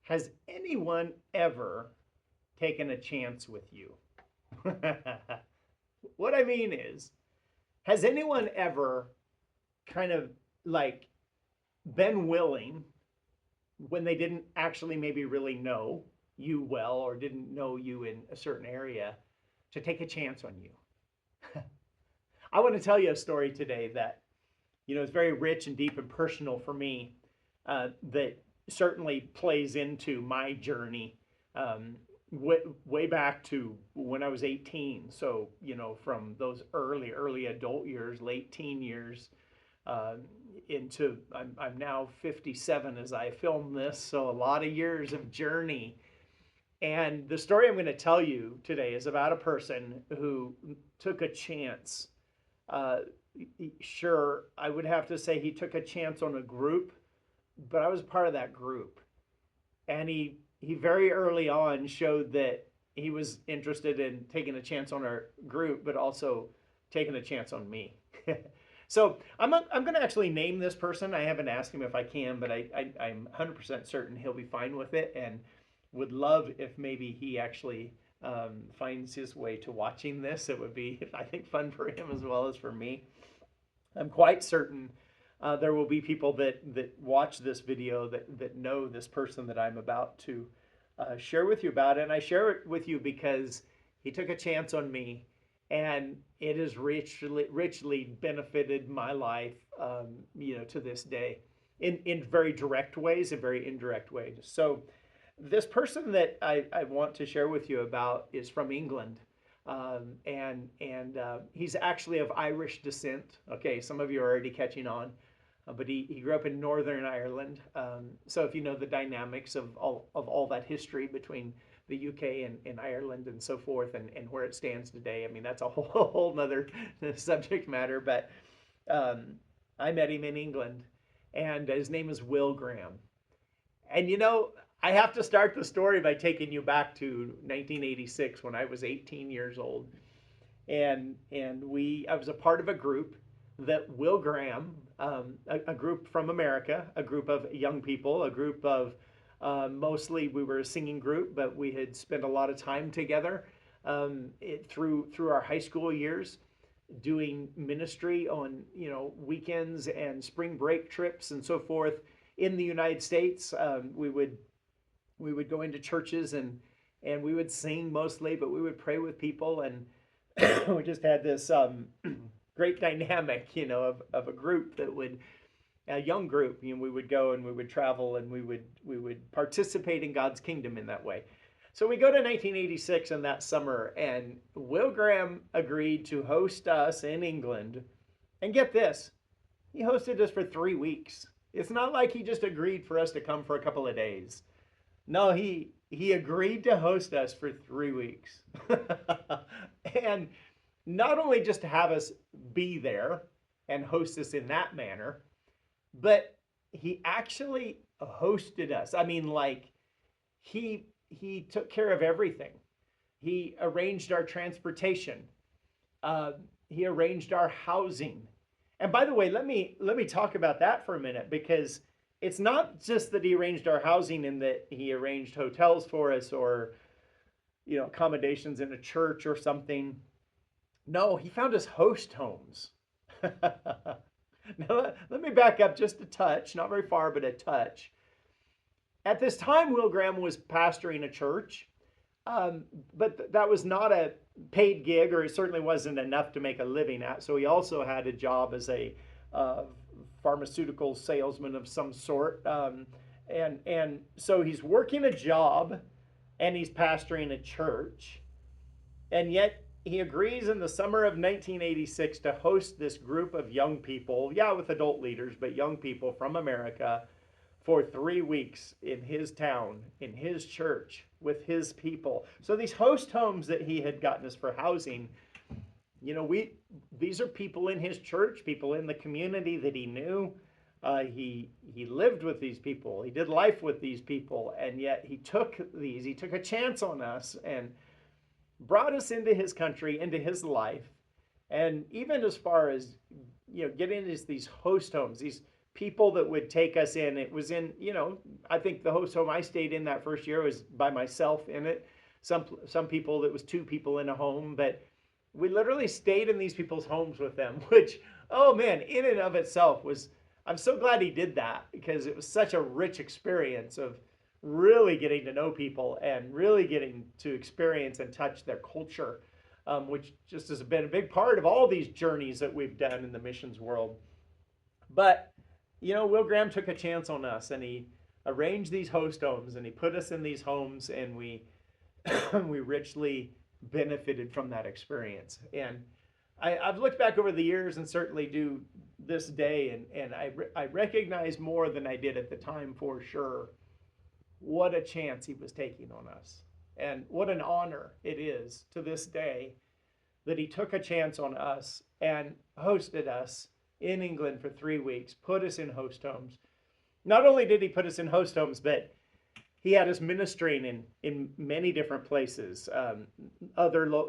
Has anyone ever taken a chance with you? What I mean is, has anyone ever kind of like been willing when they didn't actually maybe really know you well or didn't know you in a certain area to take a chance on you? I want to tell you a story today that is very rich and deep and personal for me, that certainly plays into my journey, way back to when I was 18. So, from those early adult years, late teen years, uh, into I'm now 57 as I film this. So, a lot of years of journey. And the story I'm going to tell you today is about a person who took a chance. Uh, sure, I would have to say he took a chance on a group, but I was part of that group. And he very early on showed that he was interested in taking a chance on our group, but also taking a chance on me. So I'm going to actually name this person. I haven't asked him if I can, but I'm 100% certain he'll be fine with it, and would love if maybe he actually finds his way to watching this. It would be, I think, fun for him as well as for me. I'm quite certain there will be people that watch this video that know this person that I'm about to share with you about. And I share it with you because he took a chance on me, and it has richly benefited my life, to this day, in very direct ways and very indirect ways. So this person that I want to share with you about is from England. And he's actually of Irish descent. Okay, some of you are already catching on, but he grew up in Northern Ireland. So if you know the dynamics of all that history between the UK and Ireland and so forth, and where it stands today, I mean that's a whole nother subject matter. But I met him in England, and his name is Will Graham. And I have to start the story by taking you back to 1986 when I was 18 years old. And I was a part of a group that Will Graham, a group from America, a group of young people, a group of mostly we were a singing group, but we had spent a lot of time together, through our high school years, doing ministry on weekends and spring break trips and so forth in the United States. We would go into churches, and we would sing mostly, but we would pray with people, and we just had this great dynamic, of a group that would a young group. We would go and we would travel, and we would participate in God's kingdom in that way. So we go to 1986 in that summer, and Will Graham agreed to host us in England. And get this, he hosted us for 3 weeks. It's not like he just agreed for us to come for a couple of days. No, he agreed to host us for 3 weeks. And not only just to have us be there and host us in that manner, but he actually hosted us. I mean, like, he took care of everything. He arranged our transportation. Uh, he arranged our housing. And by the way, let me talk about that for a minute, because it's not just that he arranged our housing and that he arranged hotels for us, or accommodations in a church or something. No, he found us host homes. Now, let me back up just a touch, not very far, but a touch. At this time, Will Graham was pastoring a church, but that was not a paid gig, or it certainly wasn't enough to make a living at. So he also had a job as a uh, pharmaceutical salesman of some sort, and so he's working a job, and he's pastoring a church, and yet he agrees in the summer of 1986 to host this group of young people, yeah, with adult leaders, but young people from America, for 3 weeks in his town, in his church, with his people. So these host homes that he had gotten us for housing, we these are people in his church, people in the community that he knew. He lived with these people, he did life with these people, and yet he took a chance on us and brought us into his country, into his life. And even as far as getting into these host homes, people that would take us in. It was in, I think the host home I stayed in that first year was by myself in it. Some people, that was two people in a home, but we literally stayed in these people's homes with them, which, oh man, in and of itself was, I'm so glad he did that, because it was such a rich experience of really getting to know people and really getting to experience and touch their culture, which just has been a big part of all these journeys that we've done in the missions world. But, Will Graham took a chance on us, and he arranged these host homes, and he put us in these homes, and we we richly benefited from that experience. And I've looked back over the years, and certainly do this day, and I recognize more than I did at the time, for sure, what a chance he was taking on us. And what an honor it is to this day that he took a chance on us and hosted us in England for 3 weeks, put us in host homes. Not only did he put us in host homes, but he had us ministering in many different places,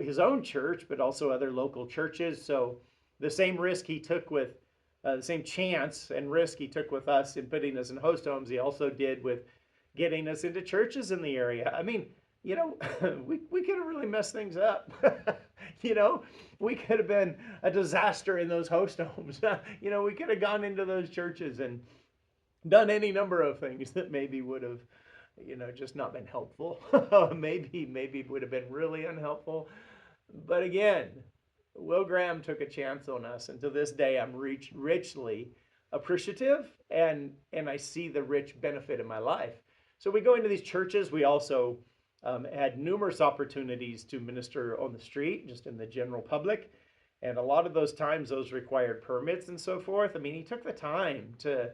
his own church, but also other local churches. So the same risk he took with, the same chance and risk he took with us in putting us in host homes, he also did with getting us into churches in the area. I mean, we could have really messed things up. We could have been a disaster in those host homes. We could have gone into those churches and done any number of things that maybe would have, just not been helpful. maybe would have been really unhelpful. But again, Will Graham took a chance on us, and to this day, I'm richly appreciative, and I see the rich benefit in my life. So we go into these churches. We also had numerous opportunities to minister on the street, just in the general public. And a lot of those times, those required permits and so forth. I mean, he took the time to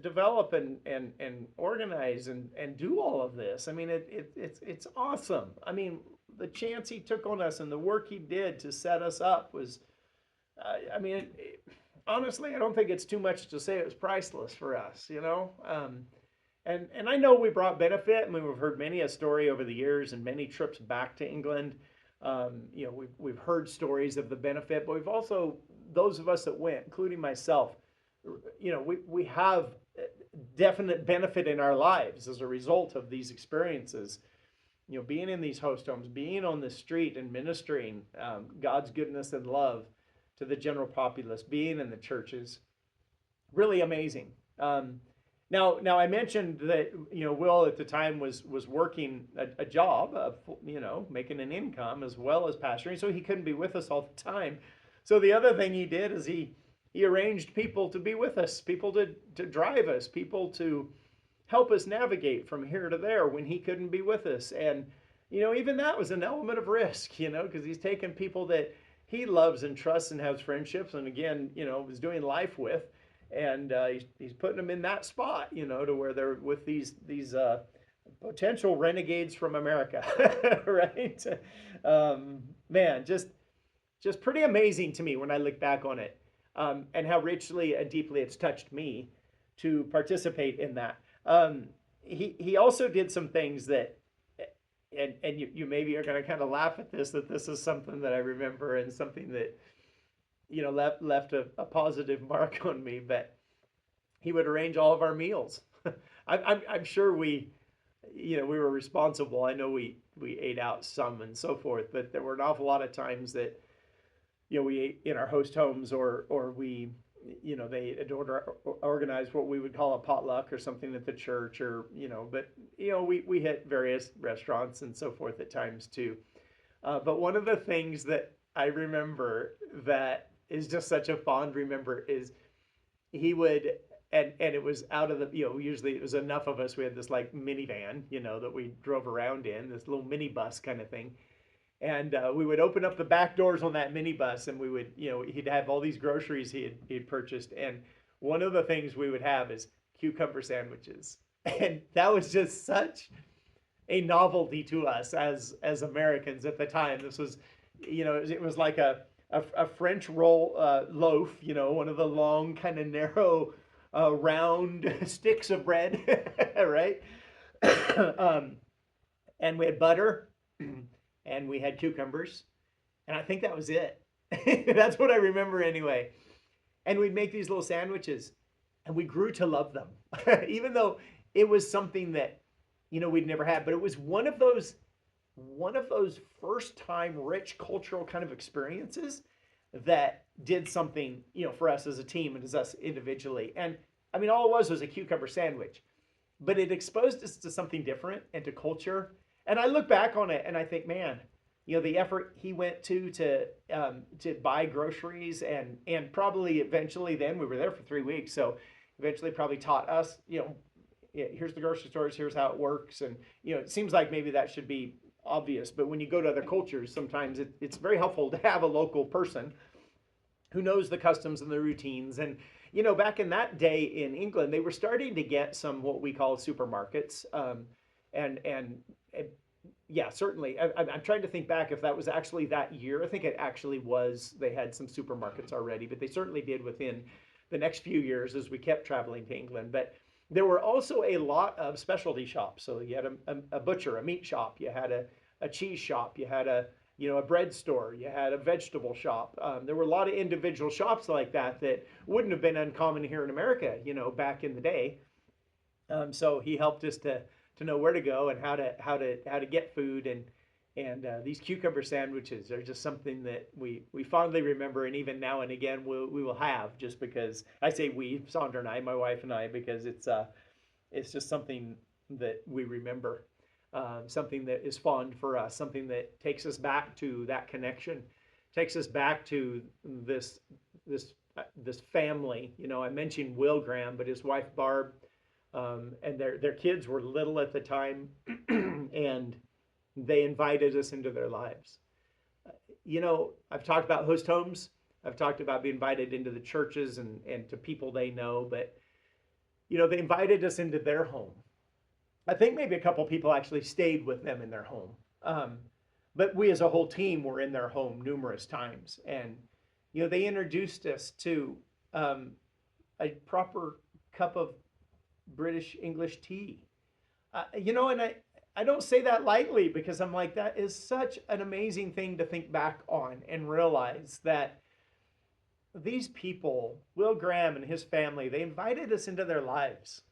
develop and organize and do all of this. I mean, it's awesome. I mean, the chance he took on us and the work he did to set us up was, honestly, I don't think it's too much to say it was priceless for us, And I know we brought benefit. I mean, we've heard many a story over the years and many trips back to England. We've heard stories of the benefit, but we've also, those of us that went, including myself, we have definite benefit in our lives as a result of these experiences. Being in these host homes, being on the street and ministering God's goodness and love to the general populace, being in the churches, really amazing. Now I mentioned that Will at the time was working a job of making an income as well as pastoring, so he couldn't be with us all the time. So the other thing he did is he arranged people to be with us, people to drive us, people to help us navigate from here to there when he couldn't be with us. And even that was an element of risk, because he's taken people that he loves and trusts and has friendships, and again, was doing life with. And he's putting them in that spot, to where they're with these potential renegades from America, right? Man, just pretty amazing to me when I look back on it, and how richly and deeply it's touched me to participate in that. He also did some things that, and you maybe are going to kind of laugh at this, that this is something that I remember and something that left a positive mark on me. But he would arrange all of our meals. I'm sure we were responsible. I know we ate out some and so forth, but there were an awful lot of times that we ate in our host homes, or we they had organized what we would call a potluck or something at the church, or but we hit various restaurants and so forth at times too. But one of the things that I remember that is just such a fond remember is he would, and it was out of the, usually it was enough of us. We had this like minivan, that we drove around in, this little minibus kind of thing. And we would open up the back doors on that minibus, and we would, he'd have all these groceries he'd purchased. And one of the things we would have is cucumber sandwiches. And that was just such a novelty to us as Americans at the time. This was, it was like a French roll loaf, one of the long, kind of narrow, round sticks of bread, right? And we had butter, and we had cucumbers, and I think that was it. That's what I remember anyway. And we'd make these little sandwiches, and we grew to love them, even though it was something that we'd never had. But it was one of those first time rich cultural kind of experiences that did something for us as a team and as us individually. And I mean, all it was a cucumber sandwich, but it exposed us to something different and to culture. And I look back on it and I think, man, the effort he went to buy groceries, and probably eventually, then we were there for 3 weeks, so eventually probably taught us, here's the grocery stores, here's how it works. And it seems like maybe that should be obvious, but when you go to other cultures, sometimes it's very helpful to have a local person who knows the customs and the routines. And back in that day in England, they were starting to get some what we call supermarkets, and yeah, certainly. I'm trying to think back if that was actually that year. I think it actually was. They had some supermarkets already, but they certainly did within the next few years as we kept traveling to England. But there were also a lot of specialty shops. So you had a butcher, a meat shop, you had a cheese shop, you had a bread store, you had a vegetable shop. There were a lot of individual shops like that wouldn't have been uncommon here in America, back in the day. So he helped us to know where to go and how to get food. And these cucumber sandwiches are just something that we fondly remember, and even now and again we will have, just because I say we, Sandra and I, my wife and I, because it's just something that we remember, something that is fond for us, something that takes us back to that connection, takes us back to this family. I mentioned Will Graham, but his wife Barb, and their kids were little at the time, and they invited us into their lives. I've talked about host homes. I've talked about being invited into the churches and to people they know, but they invited us into their home. I think maybe a couple people actually stayed with them in their home. But we as a whole team were in their home numerous times. And, they introduced us to a proper cup of British English tea. And I don't say that lightly, because I'm like, that is such an amazing thing to think back on and realize that these people, Will Graham and his family, they invited us into their lives.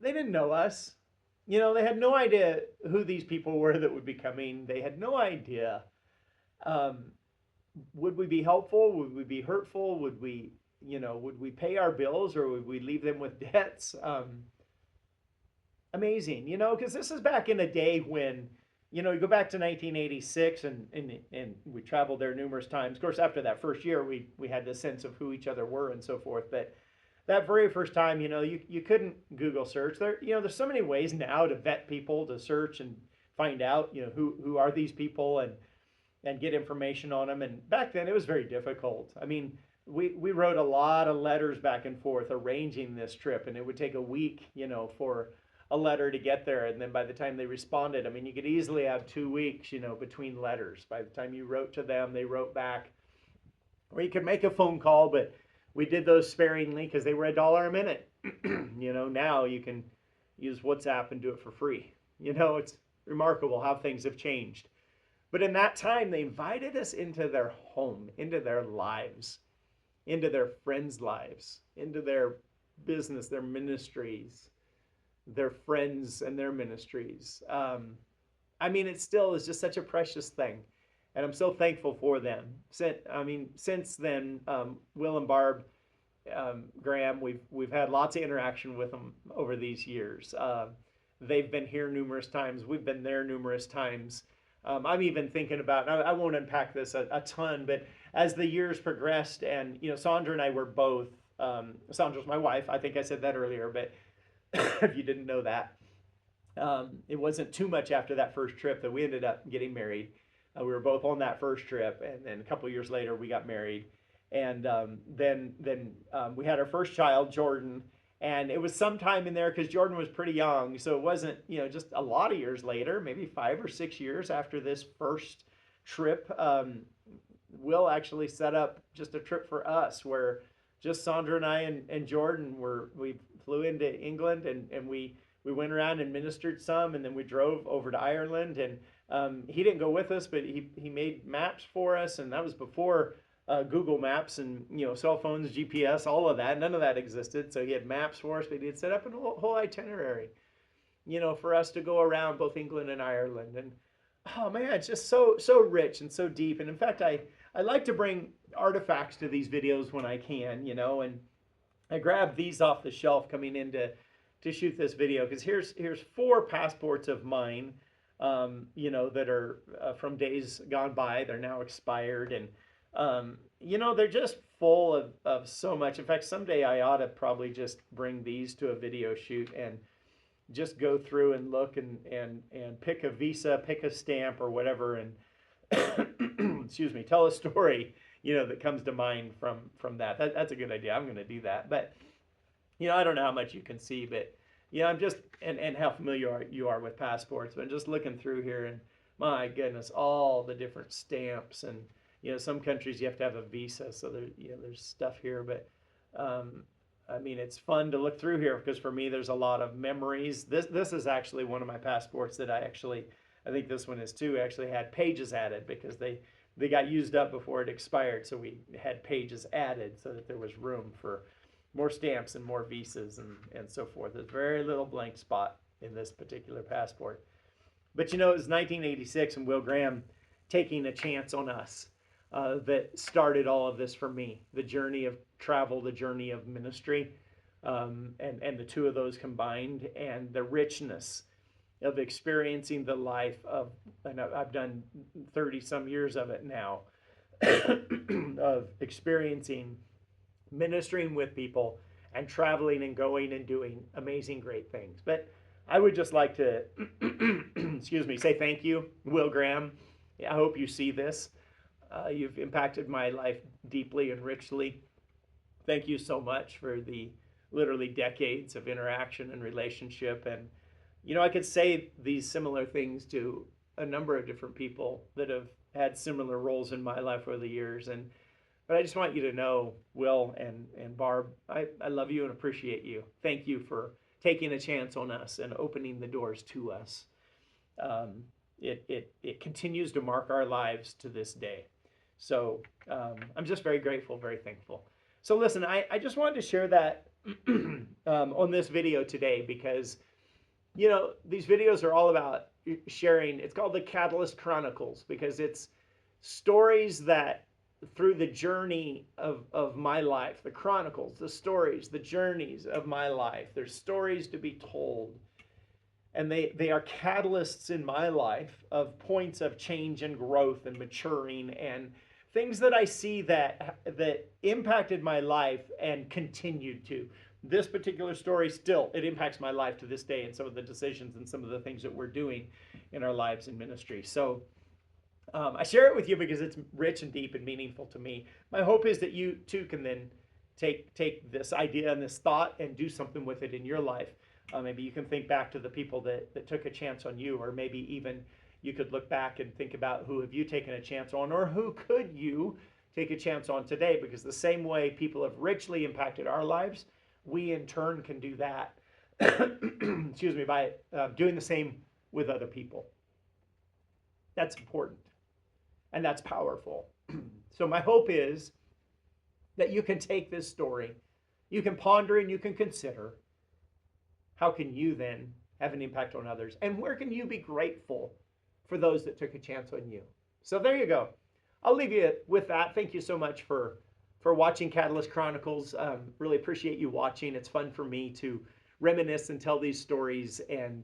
They didn't know us. They had no idea who these people were that would be coming. They had no idea. Would we be helpful? Would we be hurtful? Would we pay our bills, or would we leave them with debts? Amazing, because this is back in a day when, you go back to 1986, and we traveled there numerous times. Of course, after that first year, we had this sense of who each other were and so forth. But that very first time, you couldn't Google search. There's so many ways now to vet people, to search and find out, who are these people, and get information on them. And back then, it was very difficult. I mean, we wrote a lot of letters back and forth arranging this trip, and it would take a week, for a letter to get there. And then by the time they responded, I mean, you could easily have 2 weeks, between letters. By the time you wrote to them, they wrote back. Or you could make a phone call, but we did those sparingly because they were $1 a minute. Now you can use WhatsApp and do it for free. It's remarkable how things have changed. But in that time, they invited us into their home, into their lives, into their friends' lives, into their business, their ministries, their friends and their ministries. I mean, it still is just such a precious thing. And I'm so thankful for them. Since then, Will and Barb Graham, we've had lots of interaction with them over these years. They've been here numerous times. We've been there numerous times. I'm even thinking about, and I won't unpack this a ton, but as the years progressed, and Sandra and I were both, Sandra's my wife. I think I said that earlier, but if you didn't know that, it wasn't too much after that first trip that we ended up getting married. We were both on that first trip, and then a couple of years later we got married, and then we had our first child, Jordan, and it was sometime in there because Jordan was pretty young, so it wasn't just a lot of years later, maybe 5 or 6 years after this first trip. Will actually set up just a trip for us where just Sandra and I and Jordan we flew into England, and we went around and ministered some, and then we drove over to Ireland. And he didn't go with us, but he made maps for us, and that was before Google Maps and cell phones, GPS, all of that. None of that existed. So he had maps for us, but he had set up a whole itinerary, for us to go around both England and Ireland. And oh man, it's just so rich and so deep. And in fact, I like to bring artifacts to these videos when I can, and I grabbed these off the shelf coming in to shoot this video because here's 4 passports of mine, that are from days gone by. They're now expired, and they're just full of so much. In fact, someday I ought to probably just bring these to a video shoot and just go through and look and pick a visa, pick a stamp or whatever, and excuse me, tell a story, that comes to mind from that. That's a good idea. I'm going to do that. But I don't know how much you can see, but I'm just and how familiar you are with passports. But I'm just looking through here, and my goodness, all the different stamps, and some countries you have to have a visa, so there's stuff here. But I mean, it's fun to look through here because for me, there's a lot of memories. This is actually one of my passports that I think this one is too. Actually had pages added because they got used up before it expired, so we had pages added so that there was room for more stamps and more visas and so forth. There's very little blank spot in this particular passport. But it was 1986 and Will Graham taking a chance on us that started all of this for me. The journey of travel, the journey of ministry, and the two of those combined, and the richness of experiencing the life of, and I've done 30 some years of it now, of experiencing ministering with people and traveling and going and doing amazing, great things. But I would just like to, excuse me, say thank you, Will Graham. I hope you see this. You've impacted my life deeply and richly. Thank you so much for the literally decades of interaction and relationship. And, I could say these similar things to a number of different people that have had similar roles in my life over the years. But I just want you to know, Will and Barb, I love you and appreciate you. Thank you for taking a chance on us and opening the doors to us. It continues to mark our lives to this day. So I'm just very grateful, very thankful. So listen, I just wanted to share that on this video today because, these videos are all about sharing. It's called the Catalyst Chronicles because it's stories that through the journey of my life, the chronicles, the stories, the journeys of my life, there's stories to be told. And they are catalysts in my life of points of change and growth and maturing and things that I see that impacted my life and continued to. This particular story still, it impacts my life to this day and some of the decisions and some of the things that we're doing in our lives in ministry. So I share it with you because it's rich and deep and meaningful to me. My hope is that you too can then take this idea and this thought and do something with it in your life. Maybe you can think back to the people that took a chance on you, or maybe even you could look back and think about who have you taken a chance on, or who could you take a chance on today? Because the same way people have richly impacted our lives, we in turn can do that, excuse me, by doing the same with other people. That's important and that's powerful. So my hope is that you can take this story, you can ponder and you can consider, how can you then have an impact on others? And where can you be grateful for those that took a chance on you? So there you go. I'll leave you with that. Thank you so much for watching Catalyst Chronicles. Really appreciate you watching. It's fun for me to reminisce and tell these stories and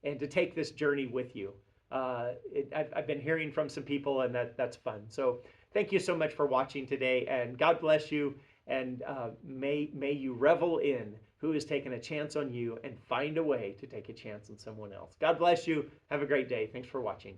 to take this journey with you. I've been hearing from some people, and that's fun. So thank you so much for watching today, and God bless you, and may you revel in who has taken a chance on you and find a way to take a chance on someone else. God bless you. Have a great day. Thanks for watching.